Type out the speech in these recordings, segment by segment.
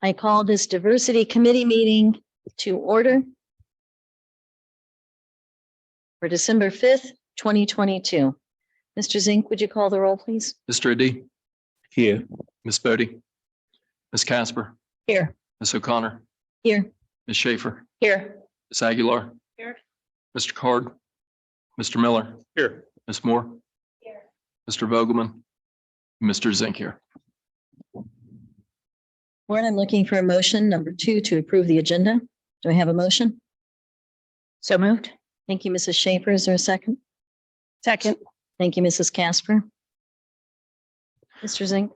I call this diversity committee meeting to order for December 5th, 2022. Mr. Zink, would you call the roll, please? Mr. Adi. Here. Ms. Bodie. Ms. Casper. Here. Ms. O'Connor. Here. Ms. Schaefer. Here. Ms. Aguilar. Here. Mr. Card. Mr. Miller. Here. Ms. Moore. Here. Mr. Vogelman. Mr. Zink here. Warren, I'm looking for a motion, number 2, to approve the agenda. Do I have a motion? So moved. Thank you, Mrs. Schaefer. Is there a second? Second. Thank you, Mrs. Casper. Mr. Zink?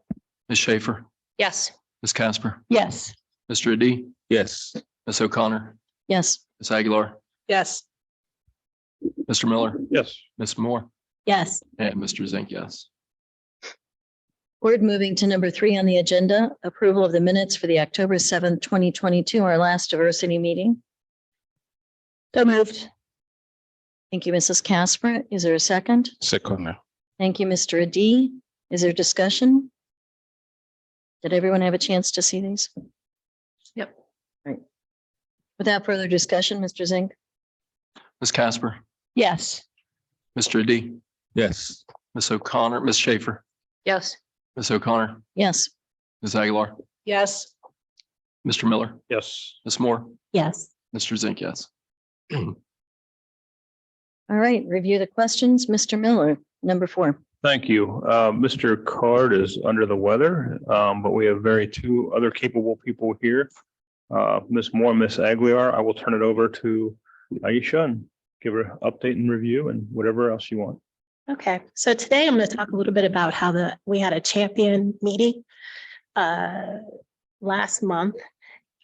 Ms. Schaefer. Yes. Ms. Casper. Yes. Mr. Adi. Yes. Ms. O'Connor. Yes. Ms. Aguilar. Yes. Mr. Miller. Yes. Ms. Moore. Yes. And Mr. Zink, yes. Board, moving to number 3 on the agenda, approval of the minutes for the October 7th, 2022, our last diversity meeting. So moved. Thank you, Mrs. Casper. Is there a second? Second. Thank you, Mr. Adi. Is there discussion? Did everyone have a chance to see these? Yep. Right. Without further discussion, Mr. Zink? Ms. Casper. Yes. Mr. Adi. Yes. Ms. O'Connor. Ms. Schaefer. Yes. Ms. O'Connor. Yes. Ms. Aguilar. Yes. Mr. Miller. Yes. Ms. Moore. Yes. Mr. Zink, yes. All right, review the questions. Mr. Miller, number 4. Thank you. Mr. Card is under the weather, but we have two other capable people here. Ms. Moore, Ms. Aguilar, I will turn it over to Aisha and give her an update and review and whatever else you want. Okay, so today I'm going to talk a little bit about how we had a champion meeting last month.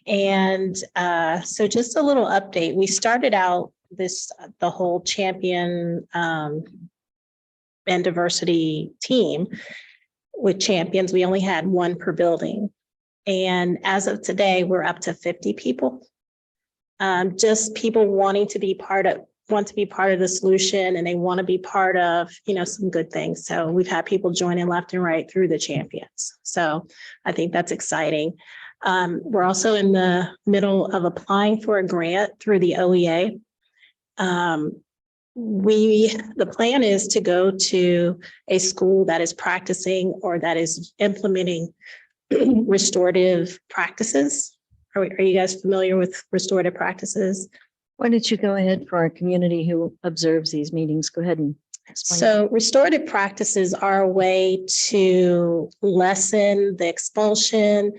And so just a little update. We started out the whole champion and diversity team with champions. We only had 1 per building. And as of today, we're up to 50 people. Just people want to be part of the solution, and they want to be part of, some good things. So we've had people joining left and right through the champions. So I think that's exciting. We're also in the middle of applying for a grant through the OEA. The plan is to go to a school that is practicing or that is implementing restorative practices. Are you guys familiar with restorative practices? Why don't you go ahead for our community who observes these meetings? Go ahead and explain. So restorative practices are a way to lessen the expulsion,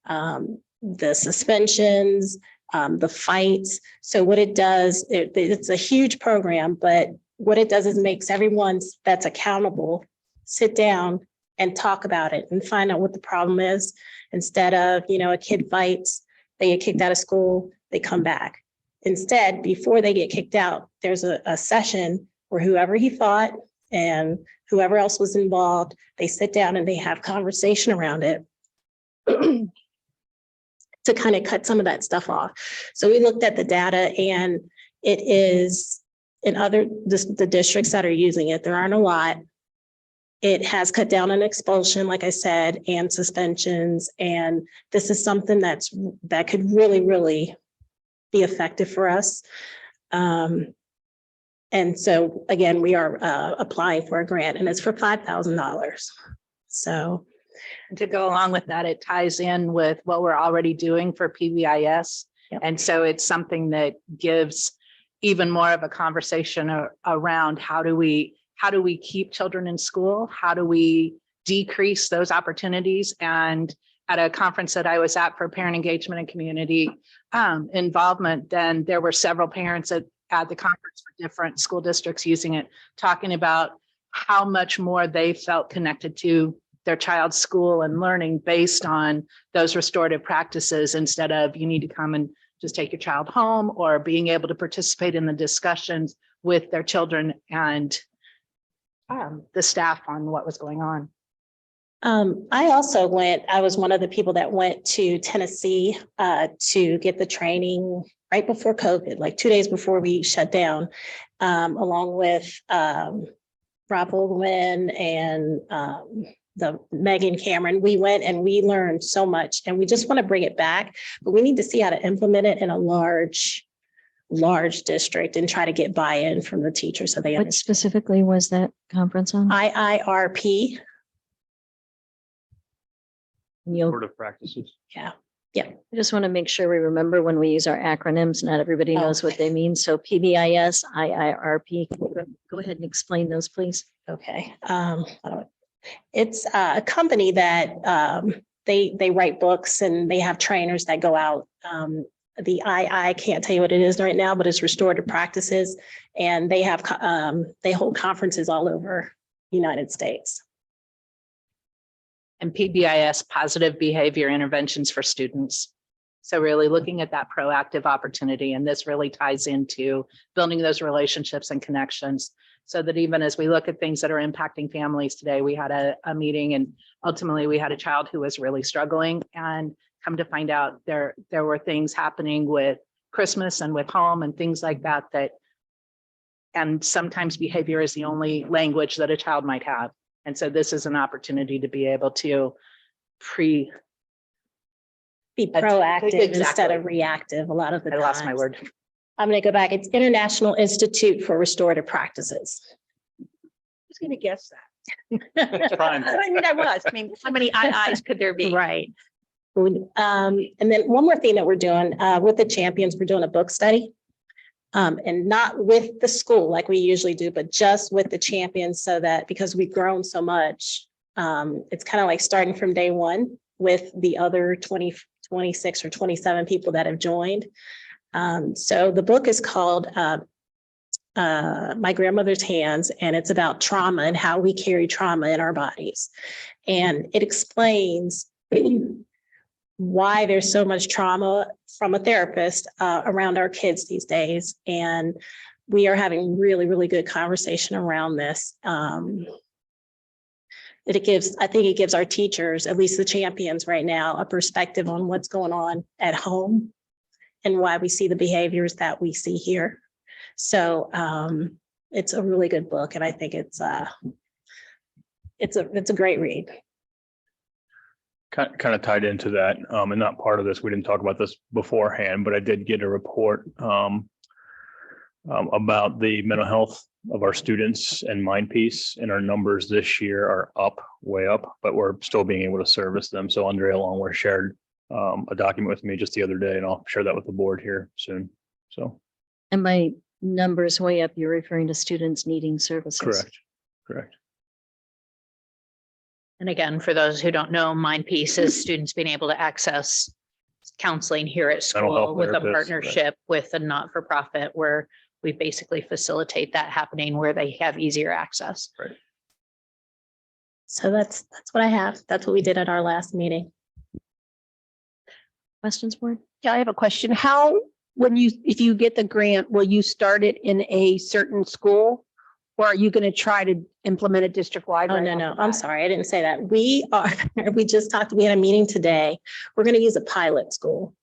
the suspensions, the fights. So what it does, it's a huge program, but what it does is makes everyone that's accountable sit down and talk about it and find out what the problem is. Instead of, a kid fights, they get kicked out of school, they come back. Instead, before they get kicked out, there's a session where whoever he fought and whoever else was involved, they sit down and they have conversation around it to kind of cut some of that stuff off. So we looked at the data, and it is in the districts that are using it, there aren't a lot. It has cut down on expulsion, like I said, and suspensions. And this is something that could really, really be effective for us. And so again, we are applying for a grant, and it's for $5,000. So to go along with that, it ties in with what we're already doing for PBIS. Yep. And so it's something that gives even more of a conversation around how do we keep children in school? How do we decrease those opportunities? And at a conference that I was at for parent engagement and community involvement, then there were several parents at the conference for different school districts using it, talking about how much more they felt connected to their child's school and learning based on those restorative practices, instead of you need to come and just take your child home, or being able to participate in the discussions with their children and the staff on what was going on. I was one of the people that went to Tennessee to get the training right before COVID, like 2 days before we shut down, along with Rob Vogelman and the Megan Cameron, we went and we learned so much and we just want to bring it back, but we need to see how to implement it in a large district and try to get buy-in from the teachers so they What understand. specifically was that conference on? IIRP. You'll, Sort of practices. Yeah. I just want to make sure we remember when we use our acronyms, not everybody knows what Okay. they mean. So PBIS, IIRP. Go ahead and explain those, please. Okay. It's a company that they write books and they have trainers that go out. The I can't tell you what it is right now, but it's Restorative Practices, and they have they hold conferences all over the United States. And PBIS, positive behavior interventions for students. So really looking at that proactive opportunity, and this really ties into building those relationships and connections so that even as we look at things that are impacting families today, we had a meeting and ultimately we had a child who was really struggling, and come to find out there were things happening with Christmas and with home and things like that, and sometimes behavior is the only language that a child might have. And so this is an opportunity to be able to Be proactive instead Exactly. of reactive a lot of the I lost my times. word. I'm going to go back. It's International Institute for Restorative Practices. Who's going to guess that? Fine. I mean, I was. I mean, how many IIs could there be? Right. And then one more thing that we're doing with the champions, we're doing a book study. And not with the school like we usually do, but just with the champions, so that because we've grown so much, it's kind of like starting from day one with the other 20, 26 or 27 people that have joined. So the book is called My Grandmother's Hands, and it's about trauma and how we carry trauma in our bodies. And it explains why there's so much trauma from a therapist around our kids these days. And we are having really, really good conversation around this. I think it gives our teachers, at least the champions right now, a perspective on what's going on at home and why we see the behaviors that we see here. So it's a really good book, and I think it's a great read. Kind of tied into that, and not part of this. We didn't talk about this beforehand, but I did get a report about the mental health of our students and Mind Peace, and our numbers this year are up, way up, but we're still being able to service them. So Andrea Longworth shared a document with me just the other day, and I'll share that with the board here soon. So And by numbers way up, you're referring to students needing services. correct. And again, for those who don't know, Mind Peace is students being able to access counseling here at Mental health school with a therapists, right. partnership with a not-for-profit where we basically facilitate that happening where they have easier access. So that's what I have. That's what we did at our last meeting. Questions, board? Yeah, I have a question. How, if you get the grant, will you start it in a certain school? Or are you going to try to implement it district-wide? Oh, right no, off no, the I'm bat? sorry. I didn't say that. We just talked, we had a meeting today. We're going to use a pilot school.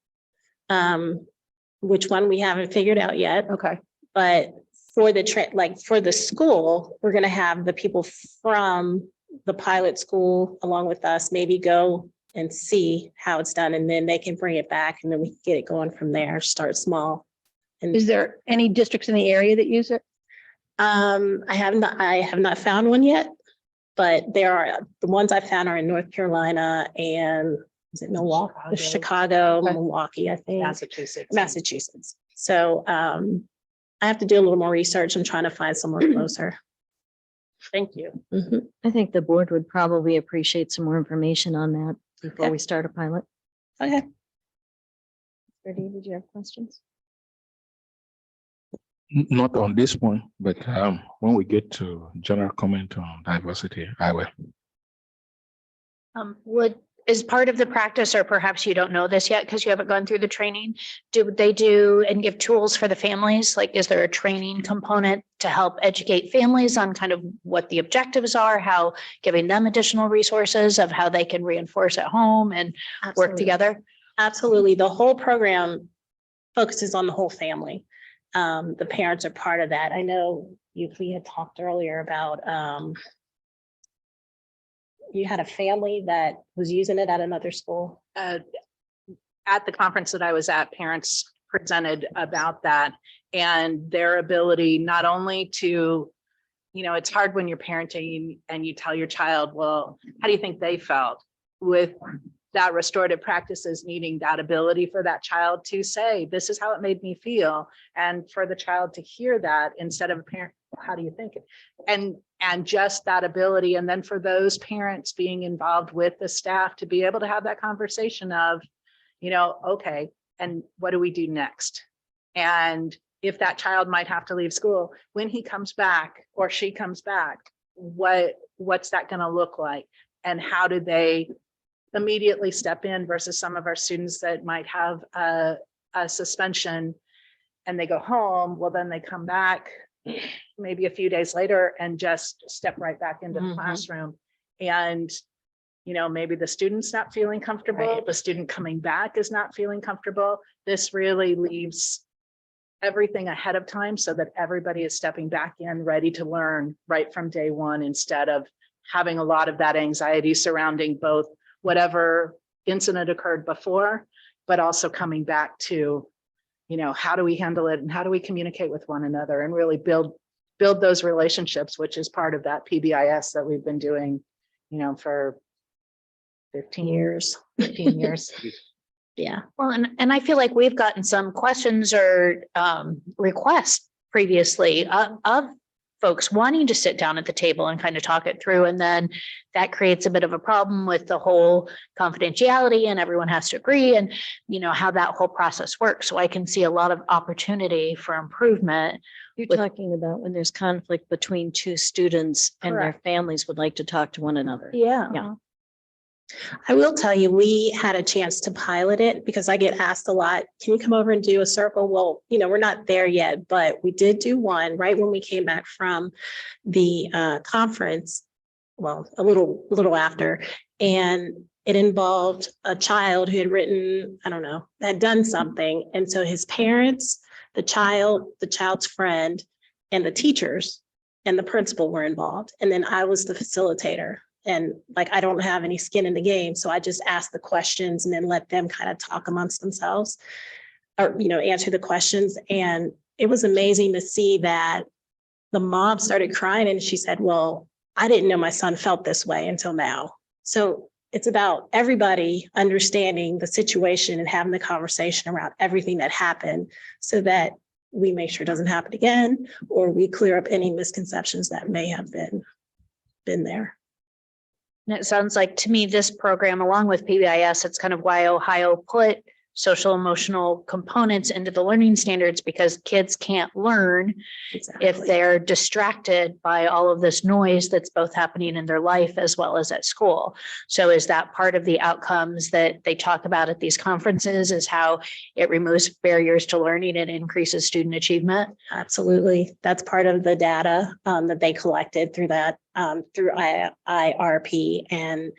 Which one we haven't figured out yet, Okay, but for the school, we're going to have the people from the pilot school along with us, maybe go and see how it's done, and then they can bring it back, and then we can get it going from there, start small. is there any districts in the area that use it? I have not found one yet, but the ones I found are in North Carolina and is it Milwaukee, Chicago, Okay. Milwaukee, I think, Massachusetts. So I have to do a little more research and trying to find somewhere closer. Thank you. Mhm. I think the board would probably appreciate some more information on that before Okay. we start a pilot. Okay. Freddie, did you have questions? Not on this one, but when we get to general comment on diversity, I will. Is part of the practice, or perhaps you don't know this yet because you haven't gone through the training, do they do and give tools for the families? Like, is there a training component to help educate families on kind of what the objectives are, how giving them additional resources of how they can reinforce at home and work Absolutely. together? Absolutely. The whole program focuses on the whole family. The parents are part of that. I know we had talked earlier about you had a family that was using it at another school? At the conference that I was at, parents presented about that and their ability not only to, it's hard when you're parenting and you tell your child, well, how do you think they felt with that restorative practices, needing that ability for that child to say, this is how it made me feel. And for the child to hear that instead of a parent, how do you think it? And just that ability. And then for those parents being involved with the staff to be able to have that conversation of, okay, and what do we do next? And if that child might have to leave school, when he comes back or she comes back, what's that going to look like? And how do they immediately step in versus some of our students that might have a suspension and they go home, well, then they come back maybe a few days later and just step right back into the classroom. And maybe the student's not feeling comfortable, the student coming back is not feeling comfortable. This really leaves everything ahead of time so that everybody is stepping back in, ready to learn right from day one, instead of having a lot of that anxiety surrounding both whatever incident occurred before, but also coming back to, how do we handle it and how do we communicate with one another and really build those relationships, which is part of that PBIS that we've been doing, for 15 years. Yeah. Well, and I feel like we've gotten some questions or requests previously of folks wanting to sit down at the table and kind of talk it through. And then that creates a bit of a problem with the whole confidentiality and everyone has to agree and, how that whole process works. So I can see a lot of opportunity for improvement. You're with- talking about when there's conflict between two students and their Correct. families would like to talk to one another. Yeah. Yeah. I will tell you, we had a chance to pilot it because I get asked a lot, can you come over and do a circle? Well, we're not there yet, but we did do one right when we came back from the conference. Well, a little after, and it involved a child who had written, had done something. And so his parents, the child's friend, and the teachers and the principal were involved. And then I was the facilitator. And I don't have any skin in the game. So I just asked the questions and then let them kind of talk amongst themselves or, answer the questions. And it was amazing to see that the mom started crying and she said, well, I didn't know my son felt this way until now. So it's about everybody understanding the situation and having the conversation around everything that happened so that we make sure it doesn't happen again, or we clear up any misconceptions that may have been there. And it sounds like to me, this program, along with PBIS, it's kind of why Ohio put social emotional components into the learning standards, because kids can't learn if they're distracted by all of this noise that's both happening in their life as well as at school. So is that part of the outcomes that they talk about at these conferences, is how it removes barriers to learning and increases student achievement? Absolutely. That's part of the data that they collected through that, through IRP. And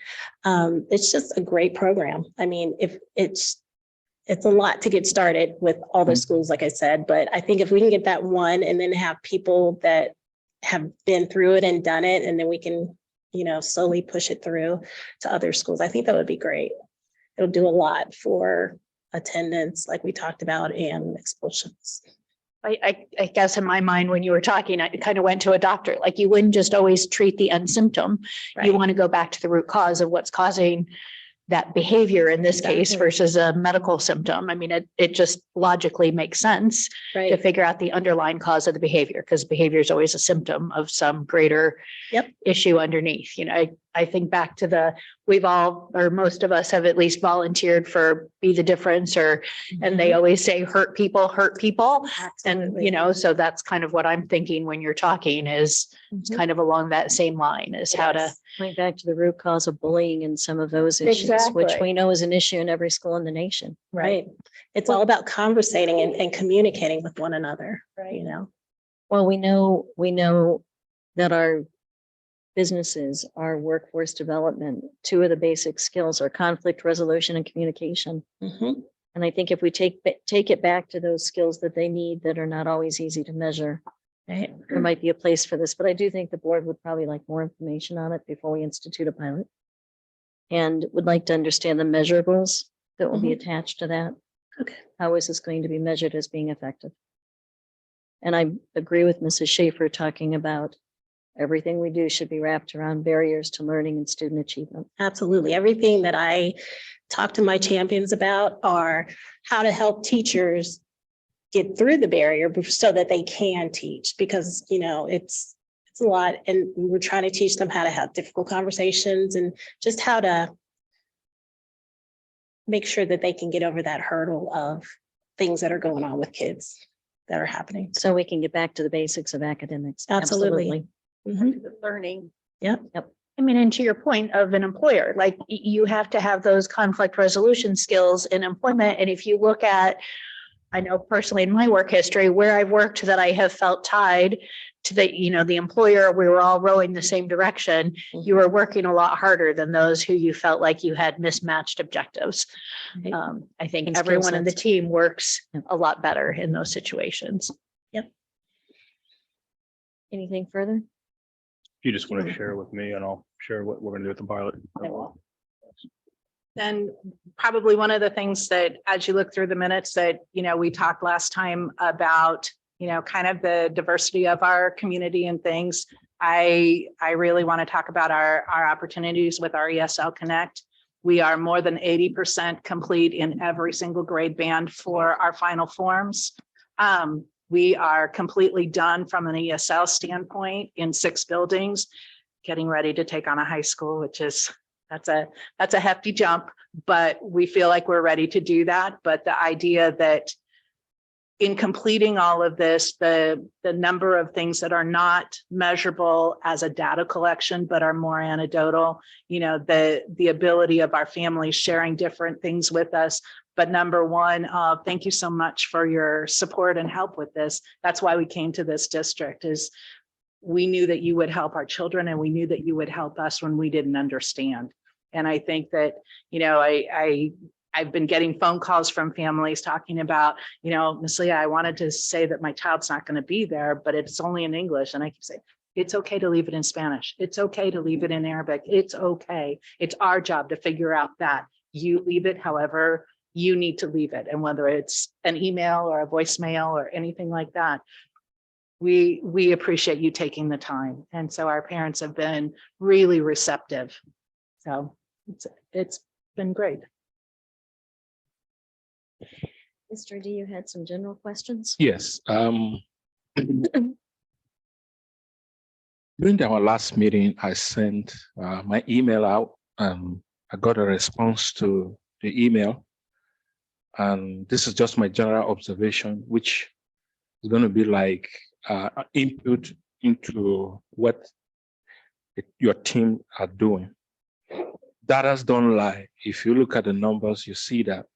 it's just a great program. I mean, if it's a lot to get started with all the schools, like I said, but I think if we can get that one and then have people that have been through it and done it, and then we can, slowly push it through to other schools, I think that would be great. It'll do a lot for attendance, like we talked about, and expulsions. I guess in my mind, when you were talking, I kind of went to a doctor, like you wouldn't just always treat the end symptom. Right. You want to go back to the root cause of what's causing that behavior in this case Exactly. versus a medical symptom. I mean, it just logically makes sense to Right. figure out the underlying cause of the behavior, because behavior is always a symptom of some greater issue underneath. I think back to we've all, or most of us have at least volunteered for Be the Difference, and they always say hurt people. Absolutely. And, so that's kind of what I'm thinking when you're talking is kind of along that same line, is how to. Yes. Going back to the root cause of bullying and some of those issues, which Exactly. we know is an issue in every school in the nation. Right. It's all about conversating and communicating with one another, Right. Well, we know that our businesses, our workforce development, two of the basic skills are conflict resolution and communication. Mhm. And I think if we take it back to those skills that they need that are not always easy to measure, Right. there might be a place for this, but I do think the board would probably like more information on it before we institute a pilot. and would like to understand the measurables that will be attached to that. Okay. How is this going to be measured as being effective? And I agree with Mrs. Schaefer talking about everything we do should be wrapped around barriers to learning and student achievement. Absolutely. Everything that I talk to my champions about are how to help teachers get through the barrier so that they can teach, because, you know, it's a lot. And we're trying to teach them how to have difficult conversations and just how to make sure that they can get over that hurdle of things that are going on with kids that are happening. So we can get back to the basics of academics. Absolutely. Mhm. Learning. Yep. I mean, and to your point of an employer, like you have to have those conflict resolution skills in employment. And if you look at, I know personally in my work history where I've worked that I have felt tied to the, you know, the employer, we were all rowing the same direction. You were working a lot harder than those who you felt like you had mismatched objectives. Right. I think And skill everyone in the sets. team works Yep. a lot better in those situations. Anything further? You just want to share with me and I'll share what we're gonna do with the pilot. And probably one of the things that, as you look through the minutes that, you know, we talked last time about, you know, kind of the diversity of our community and things. I really want to talk about our opportunities with our ESL Connect. We are more than 80% complete in every single grade band for our final forms. We are completely done from an ESL standpoint in 6 buildings, getting ready to take on a high school, which is, that's a hefty jump, but we feel like we're ready to do that. But the idea that in completing all of this, the number of things that are not measurable as a data collection, but are more anecdotal, you know, the ability of our families sharing different things with us. But number one, thank you so much for your support and help with this. That's why we came to this district, is we knew that you would help our children and we knew that you would help us when we didn't understand. And I think that, you know, I've been getting phone calls from families talking about, you know, Miss Leah, I wanted to say that my child's not going to be there, but it's only in English. And I keep saying, it's okay to leave it in Spanish. It's okay to leave it in Arabic. It's okay. It's our job to figure out that. You leave it however you need to leave it. And whether it's an email or a voicemail or anything like that, we appreciate you taking the time. And so our parents have been really receptive. So it's been great. Mr. D, you had some general questions? Yes. During our last meeting, I sent my email out. I got a response to the email. And this is just my general observation, which is going to be like input into what your team are doing. Data's don't lie. If you look at the numbers, you see that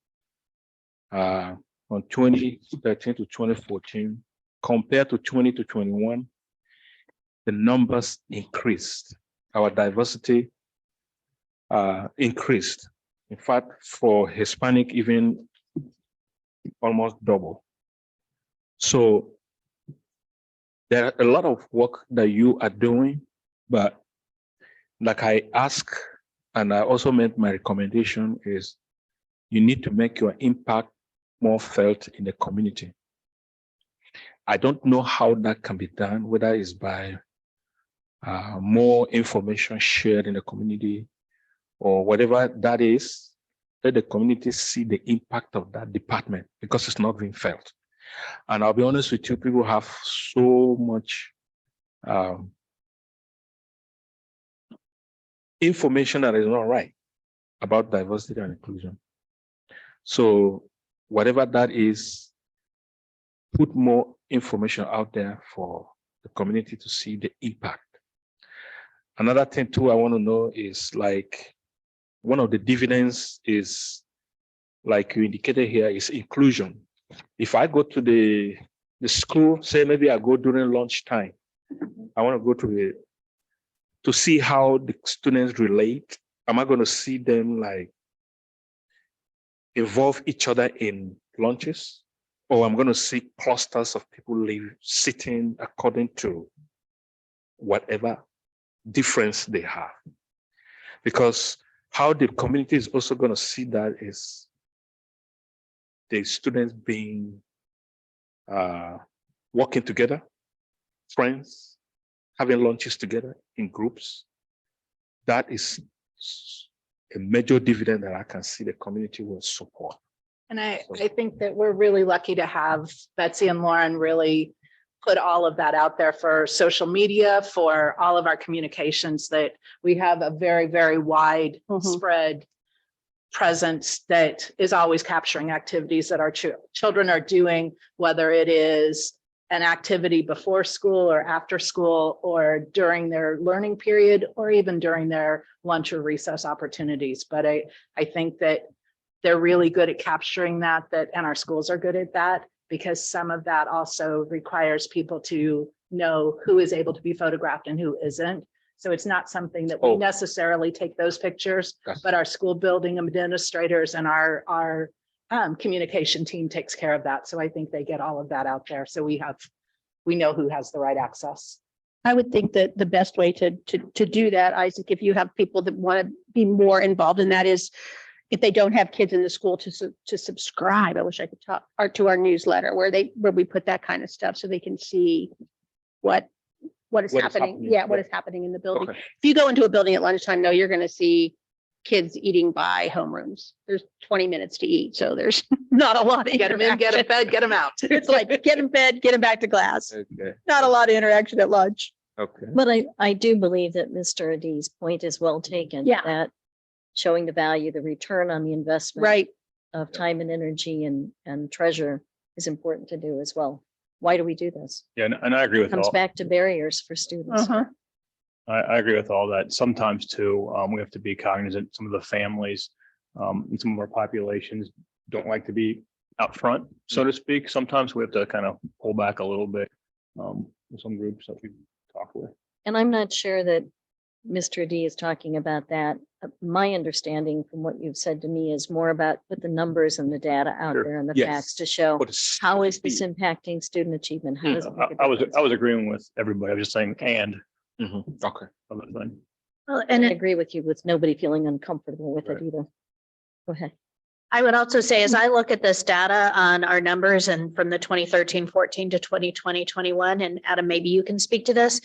from 2013 to 2014, compared to 20 to 21, the numbers increased. Our diversity increased. In fact, for Hispanic, even almost double. So there are a lot of work that you are doing, but like I ask, and I also made my recommendation is you need to make your impact more felt in the community. I don't know how that can be done, whether it's by more information shared in the community or whatever that is, let the community see the impact of that department because it's not being felt. And I'll be honest with you, people have so much information that is not right about diversity and inclusion. So whatever that is, put more information out there for the community to see the impact. Another thing too I want to know is like, one of the dividends is, like you indicated here, is inclusion. If I go to the school, say maybe I go during lunchtime, I want to go to see how the students relate. Am I going to see them like involve each other in lunches? Or I'm going to see clusters of people sitting according to whatever difference they have? Because how the community is also going to see that is the students being working together, friends, having lunches together in groups. That is a major dividend that I can see the community will support. And I think that we're really lucky to have Betsy and Lauren really put all of that out there for social media, for all of our communications, that we have a very, very wide spread presence that is always capturing activities that our children are doing, whether it is an activity before school or after school or during their learning period or even during their lunch or recess opportunities. But I think that they're really good at capturing that, and our schools are good at that, because some of that also requires people to know who is able to be photographed and who isn't. So it's not something that we necessarily take those pictures, but our school building administrators and our communication team takes care of that. So I think they get all of that out there. So we know who has the right access. I would think that the best way to do that, Isaac, if you have people that want to be more involved in that, is if they don't have kids in the school to subscribe. I wish I could talk to our newsletter where we put that kind of stuff so they can see what is happening. Yeah, what is happening in the building. Okay. If you go into a building at lunchtime, though, you're going to see kids eating by homerooms. There's 20 minutes to eat, so there's not a lot of Get them in, get them fed, get them out. It's like get in bed, get them back to class. Okay. Not a lot of interaction at lunch. Okay. But I do believe that Mr. Adie's point is well taken. Yeah. That showing the value, the return on the investment. Right. Of time and energy and treasure is important to do as well. Why do we do this? Yeah, and I agree with Comes all. back to barriers for students. Uh-huh. I agree with all that. Sometimes too, we have to be cognizant. Some of the families, and some of our populations don't like to be out front, so to speak. Sometimes we have to kind of pull back a little bit. With some groups that we talk with. And I'm not sure that Mr. Adie is talking about that. My understanding from what you've said to me is more about put the numbers and the data out Sure. there and the Yes. facts to show But it's- how is this impacting student achievement? How does it make a I was difference? agreeing with everybody. I was just saying, and Okay. other thing. Well, And and I agree with you with nobody feeling uncomfortable with it Right. either. Go ahead. I would also say, as I look at this data on our numbers and from the 2013-14 to 2020-21, and Adam, maybe you can speak to this.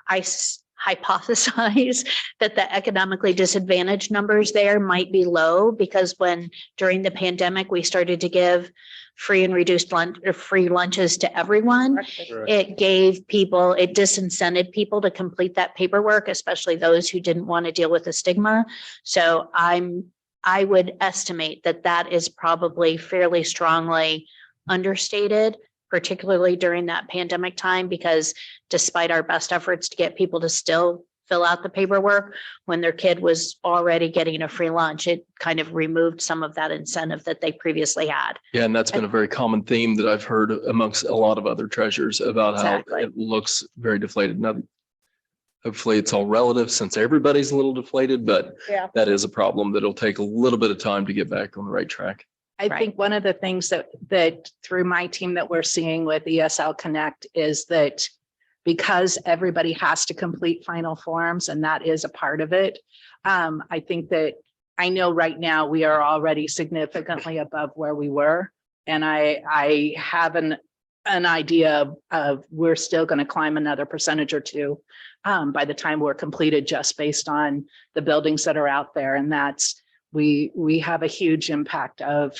I hypothesize that the economically disadvantaged numbers there might be low, because when during the pandemic, we started to give free and reduced lunch or free lunches to everyone. It gave people, it disincented people to complete that paperwork, especially those who didn't want to deal with the stigma. So I would estimate that that is probably fairly strongly understated, particularly during that pandemic time, because despite our best efforts to get people to still fill out the paperwork, when their kid was already getting a free lunch, it kind of removed some of that incentive that they previously had. Yeah, and that's been a very common theme that I've heard amongst a lot of other treasurers about Exactly. how it looks very deflated. Now, hopefully it's all relative since everybody's a little deflated, but Yeah. that is a problem that'll take a little bit of time to get back on the right track. I think one of the things that through my team that we're seeing with ESL Connect is that because everybody has to complete final forms, and that is a part of it. I think that I know right now we are already significantly above where we were. And I have an idea of we're still going to climb another percentage or two by the time we're completed, just based on the buildings that are out there. And that's, we have a huge impact of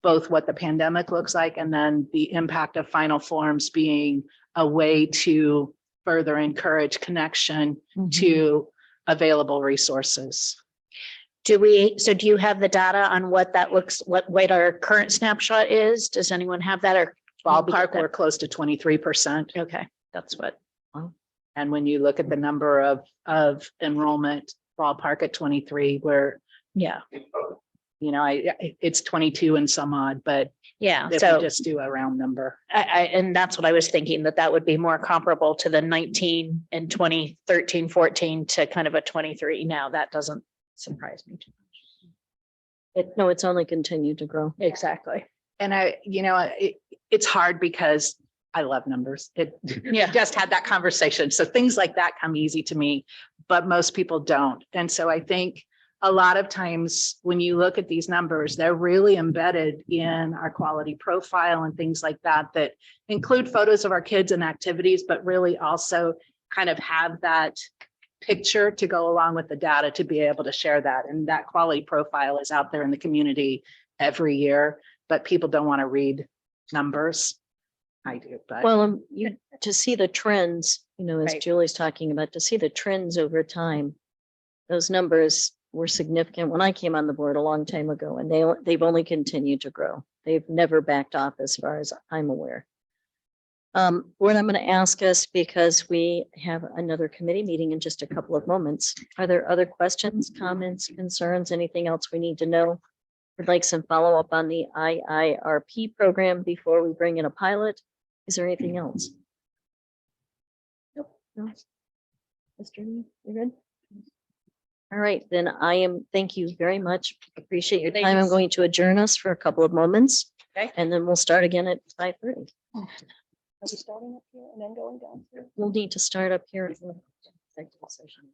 both what the pandemic looks like and then the impact of final forms being a way to further encourage connection to available resources. So do you have the data on what that looks, what our current snapshot is? Does anyone have that, or? Ballpark, we're close to 23%. Okay, that's what. And when you look at the number of enrollment, ballpark at 23, where, Yeah, it's 22 and some odd, but yeah. if So we just do a round number. and that's what I was thinking, that would be more comparable to the 19 and 2013, 14 to kind of a 23. Now, that doesn't surprise me too much. No, it's only continued to grow. Exactly. And it's hard because I love numbers. Yeah. Just had that conversation. So things like that come easy to me, but most people don't. And so I think a lot of times when you look at these numbers, they're really embedded in our quality profile and things like that, that include photos of our kids and activities, but really also kind of have that picture to go along with the data to be able to share that. And that quality profile is out there in the community every year, but people don't want to read numbers. I do, but Well, to see the trends, as Right. Julie's talking about, to see the trends over time, those numbers were significant when I came on the board a long time ago, and they've only continued to grow. They've never backed off as far as I'm aware. What I'm going to ask us, because we have another committee meeting in just a couple of moments. Are there other questions, comments, concerns, anything else we need to know? Would like some follow-up on the IIRP program before we bring in a pilot. Is there anything else? Nope. No. Mr. Lee, you good? All right, then thank you very much. Appreciate your time. I'm Thanks. going to adjourn us for a couple of moments. Okay. And then we'll start again at 5:30. Are we starting up here and then going down? We'll need to start up here. in the executive session.